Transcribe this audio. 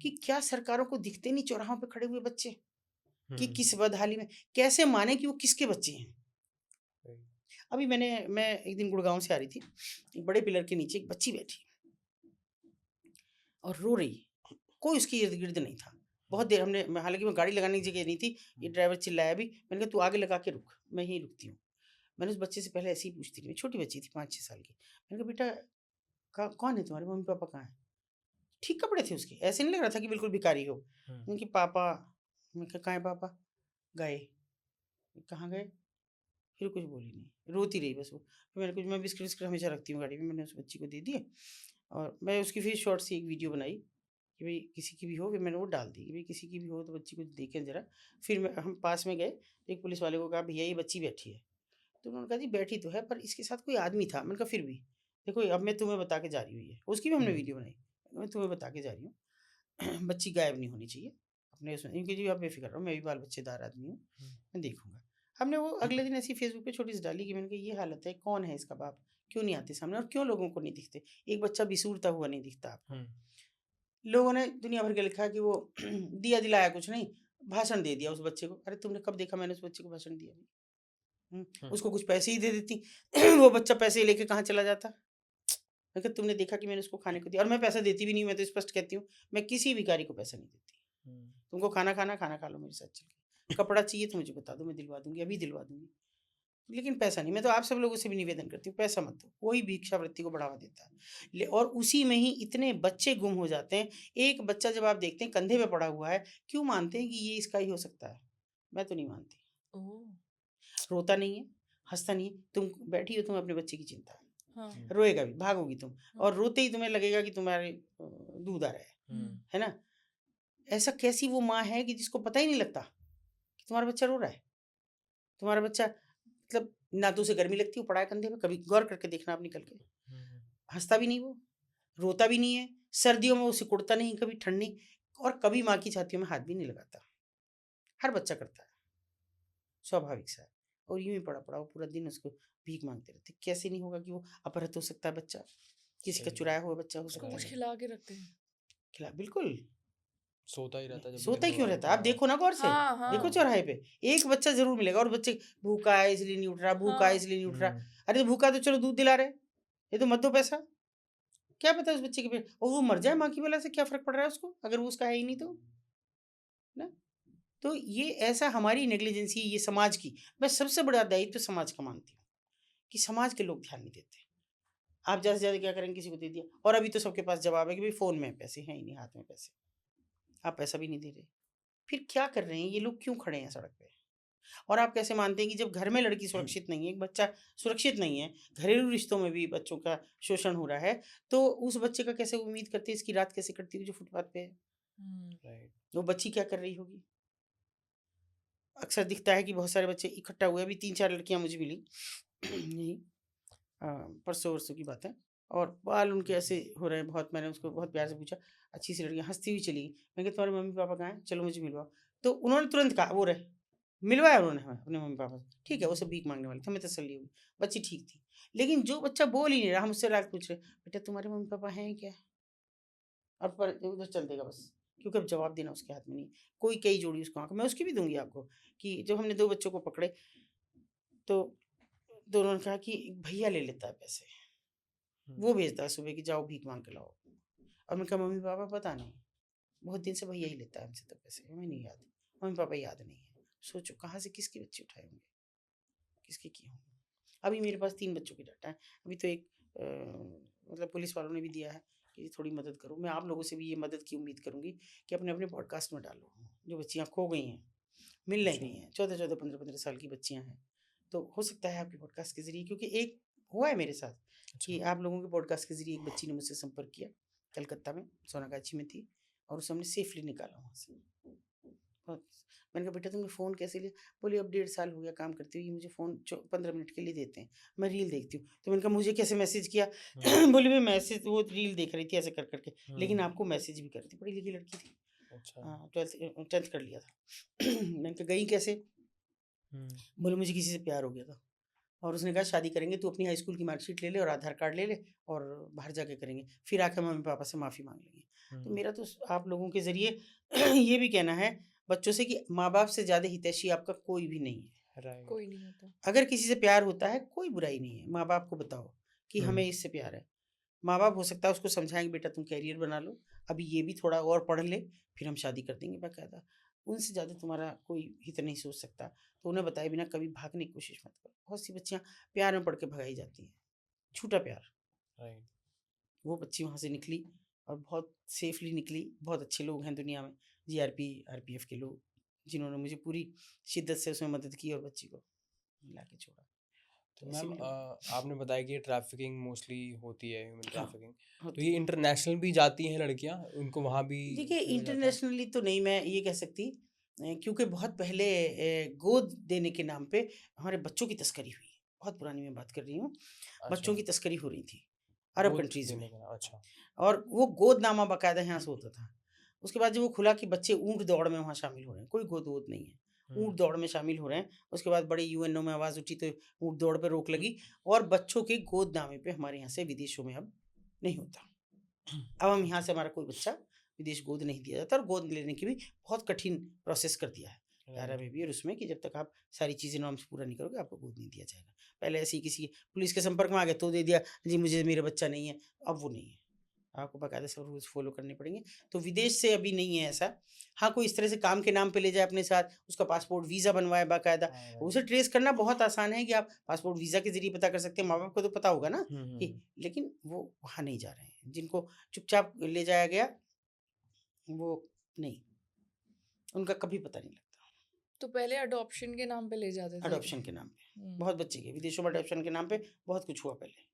कि क्या सरकारों को दिखते नहीं चौराहों पे खड़े हुए बच्चे कि हुँ, किस बदहाली में कैसे माने कि वो किसके बच्चे हैं। राइट। अभी मैं एक दिन गुड़गांव से आ रही थी, एक बड़े पिलर के नीचे एक बच्ची बैठी और रो रही, कोई उसके इर्द गिर्द नहीं था। हुँ, बहुत देर हालांकि मैं गाड़ी लगाने की जगह नहीं थी, ये हुँ, ड्राइवर चिल्लाया भी, मैंने कहा तू आगे लगा के रुक, मैं यहीं रुकती हूँ। मैंने उस बच्चे से पहले ऐसे ही पूछती रही, छोटी बच्ची थी 5-6 साल की। मैंने कहा बेटा कौन है तुम्हारे मम्मी पापा कहाँ हैं? ठीक कपड़े थे उसके, ऐसे नहीं लग रहा था कि बिल्कुल भिखारी हो। हुँ, उनके पापा, मैं कहा कहाँ है पापा? गए। कहाँ गए? फिर कुछ बोली नहीं, रोती रही बस वो। फिर मैंने कुछ मैं बिस्किट-विस्किट हमेशा रखती हूँ गाड़ी में, मैंने उस बच्ची को दे दिए और मैं उसकी फिर शॉर्ट सी एक वीडियो बनाई कि भई किसी की भी हो, फिर मैंने वो डाल दी कि भई किसी की भी हो तो बच्ची को देखें ज़रा। फिर हम पास में गए, तो एक पुलिस वाले को कहा भैया ये बच्ची बैठी है। तो उन्होंने कहा जी बैठी तो है पर इसके साथ कोई आदमी था। मैंने कहा फिर भी, देखो अब मैं तुम्हें बता के जा रही हूँ ये, उसकी भी हमने हुँ, वीडियो बनाई। मैं तुम्हें बता के जा रही हूँ, बच्ची गायब नहीं होनी चाहिए। अपने उसमें क्योंकि जी आप बेफ़िक्र रहो, मैं भी बाल-बच्चेदार आदमी हूँ, हुँ, मैं देखूँगा। हमने वो अगले दिन ऐसी फ़ेसबुक पे छोटी-सी डाली कि मैंने कहा ये हालत है, कौन है इसका बाप? क्यों नहीं आते सामने और क्यों लोगों को नहीं दिखते? एक बच्चा बिसूरता हुआ नहीं दिखता आपको। हुँ, लोगों ने दुनिया भर के लिखा कि वो दिया दिलाया कुछ नहीं, भाषण दे दिया उस बच्चे को। अरे तुमने कब देखा मैंने उस बच्चे को भाषण दिया? हुँ, उसको कुछ पैसे ही दे देती, वो बच्चा पैसे लेके कहाँ चला जाता? मैं कहा तुमने देखा कि मैंने उसको खाने को दिया और मैं पैसा देती भी नहीं, मैं तो स्पष्ट कहती हूँ, मैं किसी भिखारी को पैसा नहीं देती। हुँ, तुमको खाना खाना है, खाना खा लो मेरे साथ चल के। कपड़ा चाहिए तो मुझे बता दो, मैं दिलवा दूँगी, अभी दिलवा दूँगी। लेकिन पैसा नहीं, मैं तो आप सब लोगों से भी निवेदन करती हूँ, पैसा मत दो। कोई भिक्षावृत्ति को बढ़ावा देता है। ले और उसी में ही इतने बच्चे गुम हो जाते हैं। एक बच्चा जब आप देखते हैं कंधे पे पड़ा हुआ है, क्यों मानते हैं कि ये इसका ही हो सकता है? मैं तो नहीं मानती। ओह! रोता नहीं है, हँसता नहीं है, तुम बैठी हो, तुम्हें अपने बच्चे की चिंता है। हुँ, हाँ, रोएगा भी, भागोगी तुम हाँ, और रोते ही तुम्हें लगेगा कि तुम्हारे दूध आ रहा हुँ, है ना? ऐसा कैसी वो माँ है कि जिसको पता ही नहीं लगता कि तुम्हारा बच्चा रो रहा है? तुम्हारा बच्चा मतलब ना तो उसे गर्मी लगती है, वो पड़ा है कंधे पे, कभी गौर करके देखना आप निकल के। हुँ, हुँ, हँसता भी नहीं वो, रोता भी नहीं है, सर्दियों में वो सिकुड़ता नहीं, कभी ठंडी और कभी माँ की छातियों में हाथ भी नहीं लगाता। हर बच्चा करता है, स्वाभाविक सा है। और यूँ ही पड़ा-पड़ा वो पूरा दिन उसको भीख माँगते रहते हैं। कैसे नहीं होगा कि वो अपहृत हो सकता है बच्चा, किसी का सही चुराया हुआ बच्चा हो उसको सकता कुछ है। राइट। खिला के रखते हैं। खिला बिल्कुल। सोता ही रहता है जब भी सोता दिन ही क्यों दौड़ रहता है? आप हाँ, देखो ना गौर से, हाँ, देखो हाँ, हाँ, चौराहे पे, एक बच्चा ज़रूर मिलेगा और बच्चे भूखा है इसलिए नहीं उठ रहा, भूखा है हाँ, इसलिए नहीं उठ रहा। हुँ, अरे! तो भूखा है तो चलो दूध दिला रहे हैं, ये तो मत दो पैसा। क्या पता उस बच्चे के पेट और वो मर जाए माँ की बला से क्या फ़र्क पड़ रहा है उसको? अगर वो उसका है ही नहीं तो, ना? तो ये ऐसा हमारी नेग्लिजेंसी ये समाज की, मैं सबसे बड़ा दायित्व समाज का मानती हूँ, कि समाज के लोग ध्यान नहीं देते। आप ज़्यादा से ज़्यादा क्या करेंगे किसी को दे दिया और अभी तो सबके पास जवाब है कि भई फ़ोन में है पैसे, हैं ही नहीं हाथ में पैसे। आप पैसा भी नहीं दे रहे। फिर क्या कर रहे हैं ये लोग क्यों खड़े हैं सड़क पे? और आप कैसे मानते हैं कि जब घर में लड़की सुरक्षित नहीं है, एक बच्चा सुरक्षित नहीं है, घरेलू रिश्तों में भी बच्चों का शोषण हो रहा है, तो उस बच्चे का कैसे उम्मीद करते हैं इसकी रात कैसे कटती होगी जो फुटपाथ पे है? हुँ, राइट। वो बच्ची क्या कर रही होगी? अक्सर दिखता है कि बहुत सारे बच्चे इकट्ठा हुए, अभी 3-4 लड़कियाँ मुझे मिली यही अ, परसों-वरसों की बात है और बाल उनके ऐसे हो रहे हैं बहुत मैंने उसको बहुत प्यार से पूछा, अच्छी सी लड़कियाँ हँसती हुई चली गई। मैंने कहा तुम्हारे मम्मी-पापा कहाँ हैं? चलो मुझे मिलवाओ। तो उन्होंने तुरंत कहा वो रहे। मिलवाया उन्होंने हमें अपने मम्मी-पापा से। ठीक है, वो सब भीख माँगने वाले थे, हमें तसल्ली हुई। बच्ची ठीक थी। लेकिन जो बच्चा बोल ही नहीं रहा, हम उससे डायरेक्ट पूछ रहे, "बेटा तुम्हारे मम्मी-पापा हैं क्या?" और पर उधर चल देगा बस, क्योंकि अब जवाब देना उसके हाथ में नहीं है। कोई कई जोड़ी उसको आँख मैं उसकी भी दूँगी आपको कि जब हमने 2 बच्चों को पकड़े, तो दोनों ने कहा कि भैया ले लेता है पैसे। हुँ, वो भेजता है सुबह कि जाओ भीख माँग के लाओ। और मैंने कहा मम्मी-पापा पता नहीं, बहुत दिन से भैया ही लेता है हमसे तो पैसे, हमें नहीं याद। मम्मी-पापा याद नहीं है। सोचो कहाँ से किसके बच्चे उठाए होंगे, किसके किए होंगे। अभी मेरे पास 3 बच्चों की डाटा है। अभी तो एक मतलब पुलिस वालों ने भी दिया है कि थोड़ी मदद करो। मैं आप लोगों से भी ये मदद की उम्मीद करूँगी कि अपने-अपने पॉडकास्ट में डालो। जो बच्चियाँ खो गई हैं, मिल नहीं अच्छा, रही हैं, 14-14, 15-15 साल की बच्चियाँ हैं। तो हो सकता है आपके पॉडकास्ट के ज़रिए क्योंकि एक हुआ है मेरे साथ अच्छा, कि आप लोगों के पॉडकास्ट के ज़रिए एक बच्ची ने मुझसे संपर्क किया, कलकत्ता में, सोनागाछी में थी और उसे हमने सेफ़ली निकाला वहाँ से। बहुत मैंने कहा बेटा तुमने फ़ोन कैसे लिया? बोली अब 1.5 साल हो गया काम करते हुए, ये मुझे फ़ोन 15 मिनट के लिए देते हैं, मैं रील देखती हूँ। तो मैंने कहा मुझे कैसे मैसेज किया? हुँ, बोली मैं मैसेज वो रील देख रही थी ऐसे कर कर के, लेकिन हुँ, आपको मैसेज भी कर रही थी, पढ़ी लिखी लड़की थी। अच्छा, 10th कर लिया था। मैंने कहा गई कैसे? हुँ, बोले मुझे किसी से प्यार हो गया था। और उसने कहा शादी करेंगे तू अपनी हाई स्कूल की मार्कशीट ले ले और आधार कार्ड ले ले और बाहर जाके करेंगे, फिर आके मम्मी पापा से माफ़ी मांग लेंगे। तो हम्म, मेरा तो आप लोगों के ज़रिए ये भी कहना है बच्चों से कि माँ बाप से ज़्यादा हितैषी आपका कोई भी नहीं है। राइट। कोई नहीं होता। अगर किसी से प्यार होता है कोई बुराई नहीं है, माँ बाप को बताओ कि हमें इससे प्यार है। माँ बाप हो सकता है उसको समझाएंगे बेटा तुम कैरियर बना लो, अभी ये भी थोड़ा और पढ़ ले, फिर हम शादी कर देंगे बाकायदा। उनसे ज़्यादा तुम्हारा कोई हित नहीं सोच सकता। तो उन्हें बताए बिना कभी भागने की कोशिश मत करो। बहुत सी बच्चियाँ प्यार में पड़ के भगाई जाती हैं, झूठा प्यार। राइट। वो बच्ची वहाँ से निकली और बहुत सेफली निकली। बहुत अच्छे लोग हैं दुनिया में, जीआरपी आरपीएफ के लोग, जिन्होंने मुझे पूरी शिद्दत से उसमें मदद की और बच्ची को ला के छोड़ा। तो तो ऐसे मैम भी लोग आपने बताया कि ट्रैफिकिंग मोस्टली होती है, ह्यूमन हाँ ट्रैफिकिंग। तो होती ये है। इंटरनेशनल भी जाती हैं लड़कियां, उनको वहाँ भी देखिए भेजा जाता है? इंटरनेशनली तो नहीं मैं ये कह सकती, क्योंकि बहुत पहले गोद देने के नाम पे हमारे बच्चों की तस्करी हुई। बहुत पुरानी मैं बात कर रही हूँ। बच्चों अच्छा, की तस्करी हो रही थी अरब गोद कंट्रीज में, देने का, अच्छा। और वो गोदनामा बाकायदा यहाँ से होता था। उसके बाद जब वो खुला कि बच्चे ऊँट दौड़ में वहाँ शामिल हो रहे हैं, कोई गोद वोद नहीं है, ऊँट दौड़ में शामिल हो रहे हैं। उसके बाद बड़े यूएनओ में आवाज़ उठी तो ऊँट दौड़ पे रोक लगी और बच्चों के गोदनामे पे हमारे यहाँ से विदेशों में अब नहीं होता। अब हम यहाँ से हमारा कोई बच्चा विदेश गोद नहीं दिया जाता, और गोद लेने की भी बहुत कठिन प्रोसेस कर दिया है राइट। अरब में भी और उसमें, कि जब तक आप सारी चीज़ें नॉर्म्स पूरा नहीं करोगे आपको गोद नहीं दिया जाएगा। पहले ऐसे ही किसी पुलिस के संपर्क में आ गए तो दे दिया, जी मुझे मेरा बच्चा नहीं है, अब वो नहीं है। आपको बाकायदा सब रूल्स फॉलो करने पड़ेंगे। तो विदेश से अभी नहीं है ऐसा। हाँ, कोई इस तरह से काम के नाम पे ले जाए अपने साथ, उसका पासपोर्ट वीज़ा बनवाए बाकायदा, हाँ, उसे ट्रेस करना बहुत आसान है कि आप पासपोर्ट वीज़ा के ज़रिए पता कर सकते हैं। माँ-बाप को तो पता होगा ना कि, लेकिन वो वहाँ नहीं जा रहे हैं। जिनको चुपचाप ले जाया गया, वो नहीं, उनका कभी पता नहीं लगता। तो पहले अडॉप्शन के नाम पे ले जाते थे क्या? अडॉप्शन के नाम पे बहुत बच्चे गए विदेशों में, अडॉप्शन के नाम पे बहुत कुछ हुआ पहले।